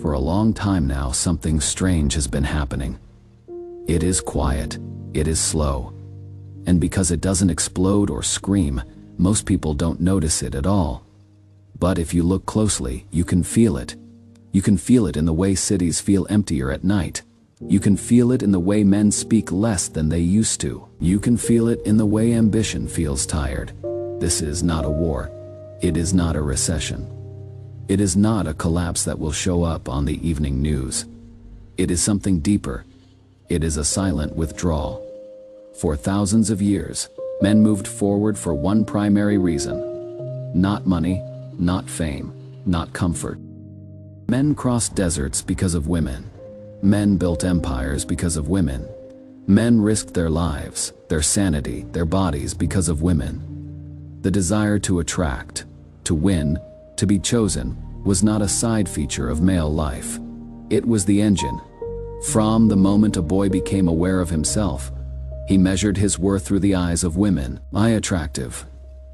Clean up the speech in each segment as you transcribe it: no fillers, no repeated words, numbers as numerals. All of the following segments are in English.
For a long time now, something strange has been happening. It is quiet, it is slow. And because it doesn't explode or scream, most people don't notice it at all. But if you look closely, you can feel it. You can feel it in the way cities feel emptier at night. You can feel it in the way men speak less than they used to. You can feel it in the way ambition feels tired. This is not a war. It is not a recession. It is not a collapse that will show up on the evening news. It is something deeper. It is a silent withdrawal. For thousands of years, men moved forward for one primary reason. Not money, not fame, not comfort. Men crossed deserts because of women. Men built empires because of women. Men risked their lives, their sanity, their bodies because of women. The desire to attract, to win, to be chosen was not a side feature of male life. It was the engine. From the moment a boy became aware of himself, he measured his worth through the eyes of women. Am I attractive?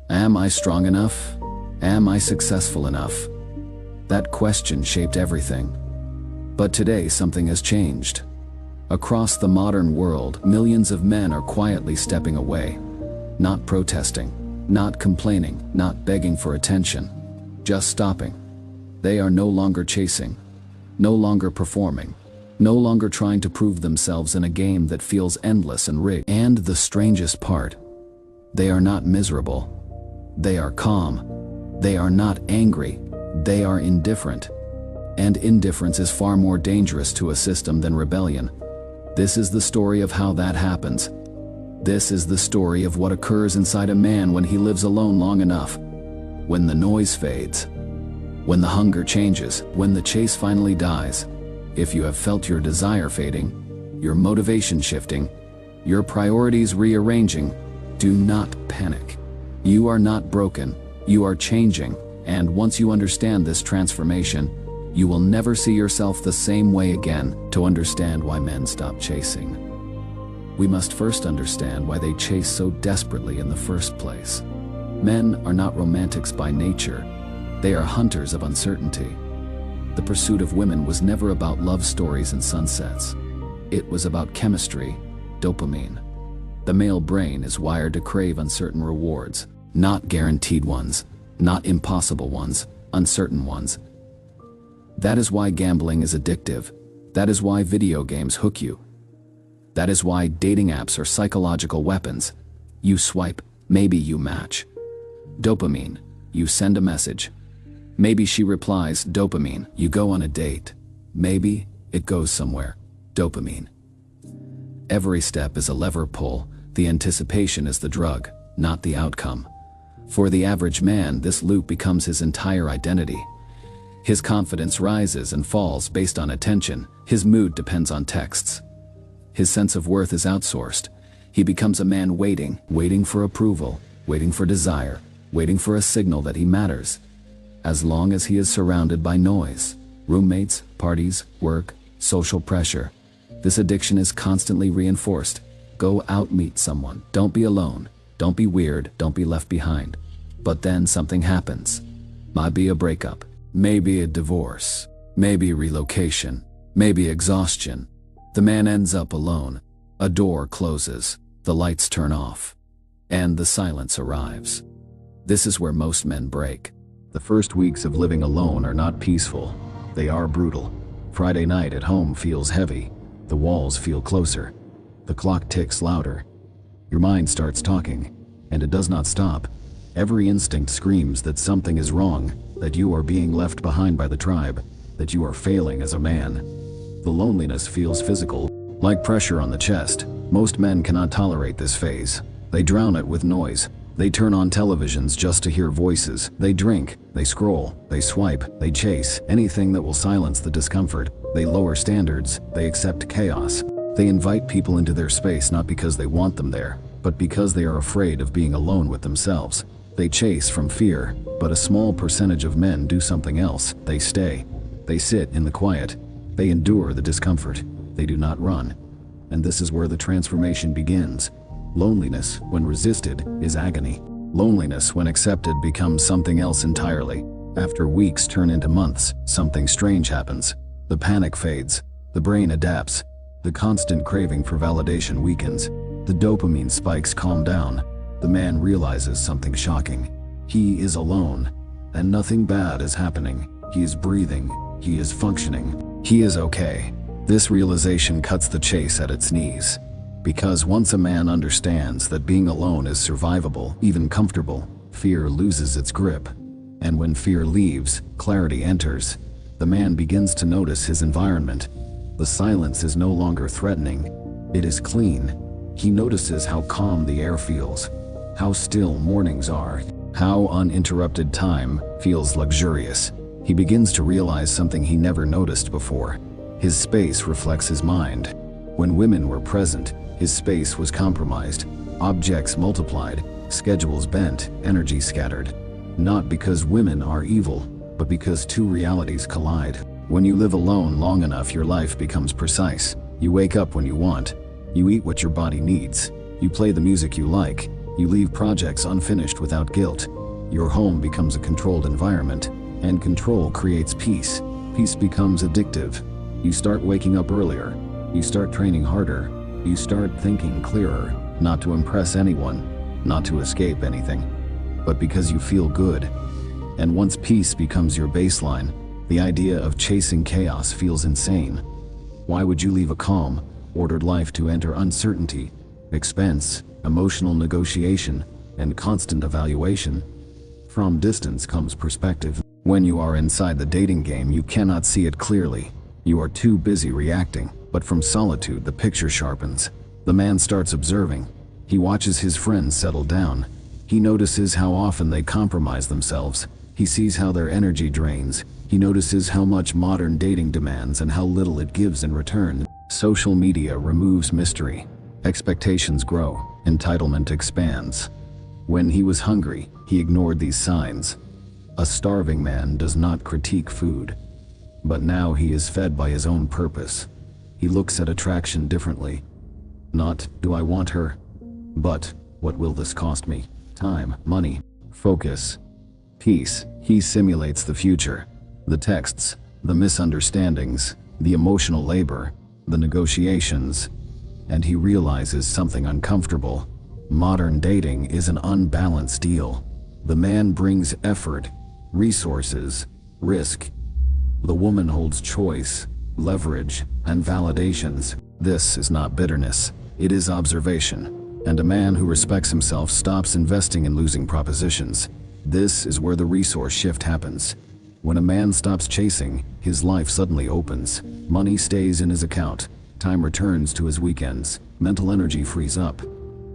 Am I strong enough? Am I successful enough? That question shaped everything. But today something has changed. Across the modern world, millions of men are quietly stepping away. Not protesting, not complaining, not begging for attention. Just stopping. They are no longer chasing, no longer performing, no longer trying to prove themselves in a game that feels endless and rigged. And the strangest part, they are not miserable. They are calm. They are not angry. They are indifferent. And indifference is far more dangerous to a system than rebellion. This is the story of how that happens. This is the story of what occurs inside a man when he lives alone long enough. When the noise fades. When the hunger changes. When the chase finally dies. If you have felt your desire fading, your motivation shifting, your priorities rearranging, do not panic. You are not broken. You are changing. And once you understand this transformation, you will never see yourself the same way again. To understand why men stop chasing, we must first understand why they chase so desperately in the first place. Men are not romantics by nature. They are hunters of uncertainty. The pursuit of women was never about love stories and sunsets. It was about chemistry, dopamine. The male brain is wired to crave uncertain rewards, not guaranteed ones, not impossible ones, uncertain ones. That is why gambling is addictive. That is why video games hook you. That is why dating apps are psychological weapons. You swipe, maybe you match. Dopamine, you send a message. Maybe she replies, dopamine, you go on a date. Maybe it goes somewhere, dopamine. Every step is a lever pull. The anticipation is the drug, not the outcome. For the average man, this loop becomes his entire identity. His confidence rises and falls based on attention. His mood depends on texts. His sense of worth is outsourced. He becomes a man waiting for approval, waiting for desire, waiting for a signal that he matters. As long as he is surrounded by noise, roommates, parties, work, social pressure, this addiction is constantly reinforced. Go out, meet someone. Don't be alone. Don't be weird. Don't be left behind. But then something happens. Might be a breakup. Maybe a divorce. Maybe relocation. Maybe exhaustion. The man ends up alone. A door closes. The lights turn off. And the silence arrives. This is where most men break. The first weeks of living alone are not peaceful. They are brutal. Friday night at home feels heavy. The walls feel closer. The clock ticks louder. Your mind starts talking, and it does not stop. Every instinct screams that something is wrong, that you are being left behind by the tribe, that you are failing as a man. The loneliness feels physical, like pressure on the chest. Most men cannot tolerate this phase. They drown it with noise. They turn on televisions just to hear voices. They drink, they scroll, they swipe, they chase anything that will silence the discomfort. They lower standards, they accept chaos. They invite people into their space not because they want them there, but because they are afraid of being alone with themselves. They chase from fear, but a small percentage of men do something else. They stay. They sit in the quiet. They endure the discomfort. They do not run. And this is where the transformation begins. Loneliness, when resisted, is agony. Loneliness, when accepted, becomes something else entirely. After weeks turn into months, something strange happens. The panic fades, the brain adapts, the constant craving for validation weakens, the dopamine spikes calm down. The man realizes something shocking. He is alone, and nothing bad is happening. He is breathing, he is functioning, he is okay. This realization cuts the chase at its knees. Because once a man understands that being alone is survivable, even comfortable, fear loses its grip. And when fear leaves, clarity enters. The man begins to notice his environment. The silence is no longer threatening. It is clean. He notices how calm the air feels, how still mornings are, how uninterrupted time feels luxurious. He begins to realize something he never noticed before. His space reflects his mind. When women were present, his space was compromised. Objects multiplied, schedules bent, energy scattered. Not because women are evil, but because two realities collide. When you live alone long enough, your life becomes precise. You wake up when you want. You eat what your body needs. You play the music you like. You leave projects unfinished without guilt. Your home becomes a controlled environment, and control creates peace. Peace becomes addictive. You start waking up earlier. You start training harder. You start thinking clearer, not to impress anyone, not to escape anything, but because you feel good. And once peace becomes your baseline, the idea of chasing chaos feels insane. Why would you leave a calm, ordered life to enter uncertainty, expense, emotional negotiation, and constant evaluation? From distance comes perspective. When you are inside the dating game, you cannot see it clearly. You are too busy reacting. But from solitude, the picture sharpens. The man starts observing. He watches his friends settle down. He notices how often they compromise themselves. He sees how their energy drains. He notices how much modern dating demands and how little it gives in return. Social media removes mystery. Expectations grow. Entitlement expands. When he was hungry, he ignored these signs. A starving man does not critique food. But now he is fed by his own purpose. He looks at attraction differently. Not, do I want her? But, what will this cost me? Time, money, focus, peace. He simulates the future. The texts, the misunderstandings, the emotional labor, the negotiations. And he realizes something uncomfortable. Modern dating is an unbalanced deal. The man brings effort, resources, risk. The woman holds choice, leverage, and validations. This is not bitterness, it is observation. And a man who respects himself stops investing in losing propositions. This is where the resource shift happens. When a man stops chasing, his life suddenly opens. Money stays in his account. Time returns to his weekends. Mental energy frees up.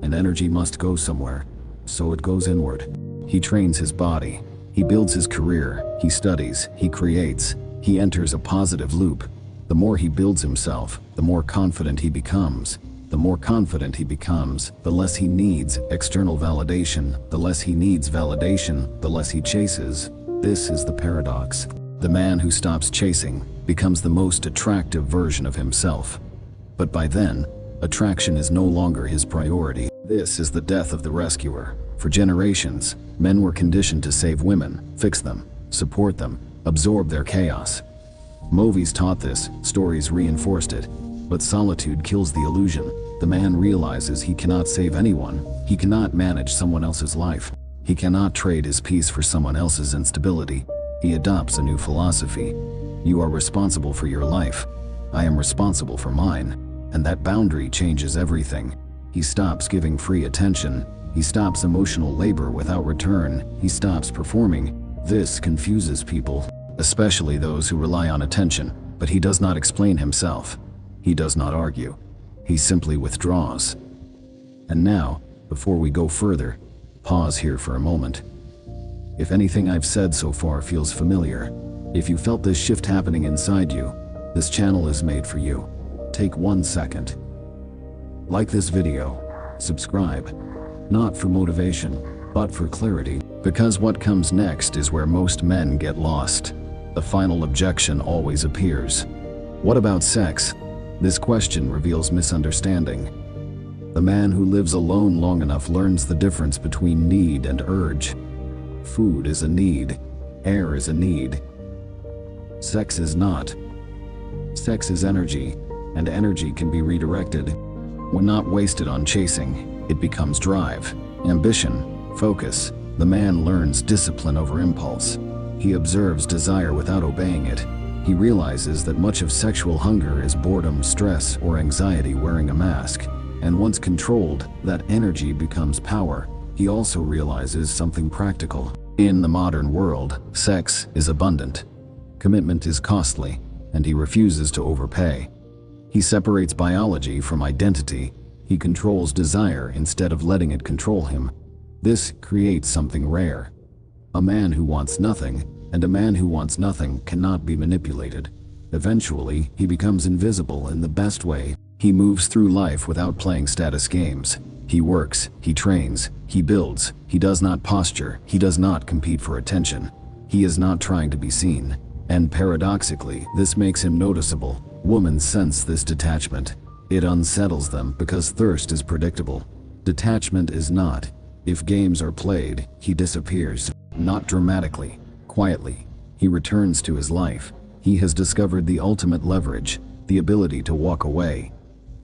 And energy must go somewhere. So it goes inward. He trains his body. He builds his career. He studies. He creates. He enters a positive loop. The more he builds himself, the more confident he becomes. The more confident he becomes, the less he needs external validation. The less he needs validation, the less he chases. This is the paradox. The man who stops chasing becomes the most attractive version of himself. But by then, attraction is no longer his priority. This is the death of the rescuer. For generations, men were conditioned to save women, fix them, support them, absorb their chaos. Movies taught this, stories reinforced it. But solitude kills the illusion. The man realizes he cannot save anyone. He cannot manage someone else's life. He cannot trade his peace for someone else's instability. He adopts a new philosophy. You are responsible for your life. I am responsible for mine. And that boundary changes everything. He stops giving free attention. He stops emotional labor without return. He stops performing. This confuses people, especially those who rely on attention. But he does not explain himself. He does not argue. He simply withdraws. And now, before we go further, pause here for a moment. If anything I've said so far feels familiar, if you felt this shift happening inside you, this channel is made for you. Take 1 second. Like this video. Subscribe. Not for motivation, but for clarity. Because what comes next is where most men get lost. The final objection always appears. What about sex? This question reveals misunderstanding. The man who lives alone long enough learns the difference between need and urge. Food is a need. Air is a need. Sex is not. Sex is energy, and energy can be redirected. When not wasted on chasing, it becomes drive, ambition, focus. The man learns discipline over impulse. He observes desire without obeying it. He realizes that much of sexual hunger is boredom, stress, or anxiety wearing a mask. And once controlled, that energy becomes power. He also realizes something practical. In the modern world, sex is abundant. Commitment is costly, and he refuses to overpay. He separates biology from identity. He controls desire instead of letting it control him. This creates something rare. A man who wants nothing, and a man who wants nothing cannot be manipulated. Eventually, he becomes invisible in the best way. He moves through life without playing status games. He works, he trains, he builds, he does not posture, he does not compete for attention. He is not trying to be seen. And paradoxically, this makes him noticeable. Women sense this detachment. It unsettles them because thirst is predictable. Detachment is not. If games are played, he disappears. Not dramatically, quietly. He returns to his life. He has discovered the ultimate leverage, the ability to walk away.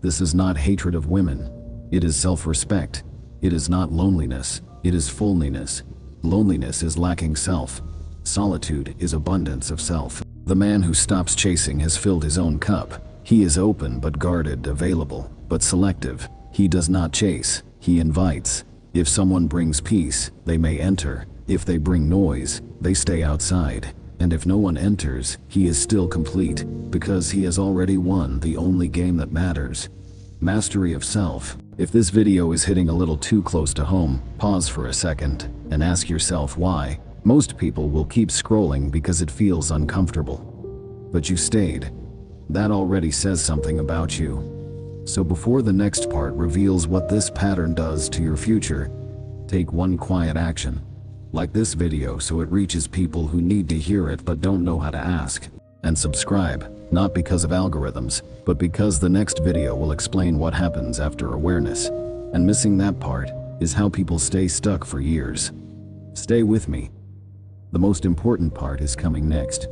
This is not hatred of women. It is self-respect. It is not loneliness. It is fullness. Loneliness is lacking self. Solitude is abundance of self. The man who stops chasing has filled his own cup. He is open but guarded, available but selective. He does not chase, he invites. If someone brings peace, they may enter. If they bring noise, they stay outside. And if no one enters, he is still complete, because he has already won the only game that matters. Mastery of self. If this video is hitting a little too close to home, pause for a second and ask yourself why. Most people will keep scrolling because it feels uncomfortable. But you stayed. That already says something about you. So before the next part reveals what this pattern does to your future, take one quiet action. Like this video so it reaches people who need to hear it but don't know how to ask. And subscribe, not because of algorithms, but because the next video will explain what happens after awareness. And missing that part is how people stay stuck for years. Stay with me. The most important part is coming next.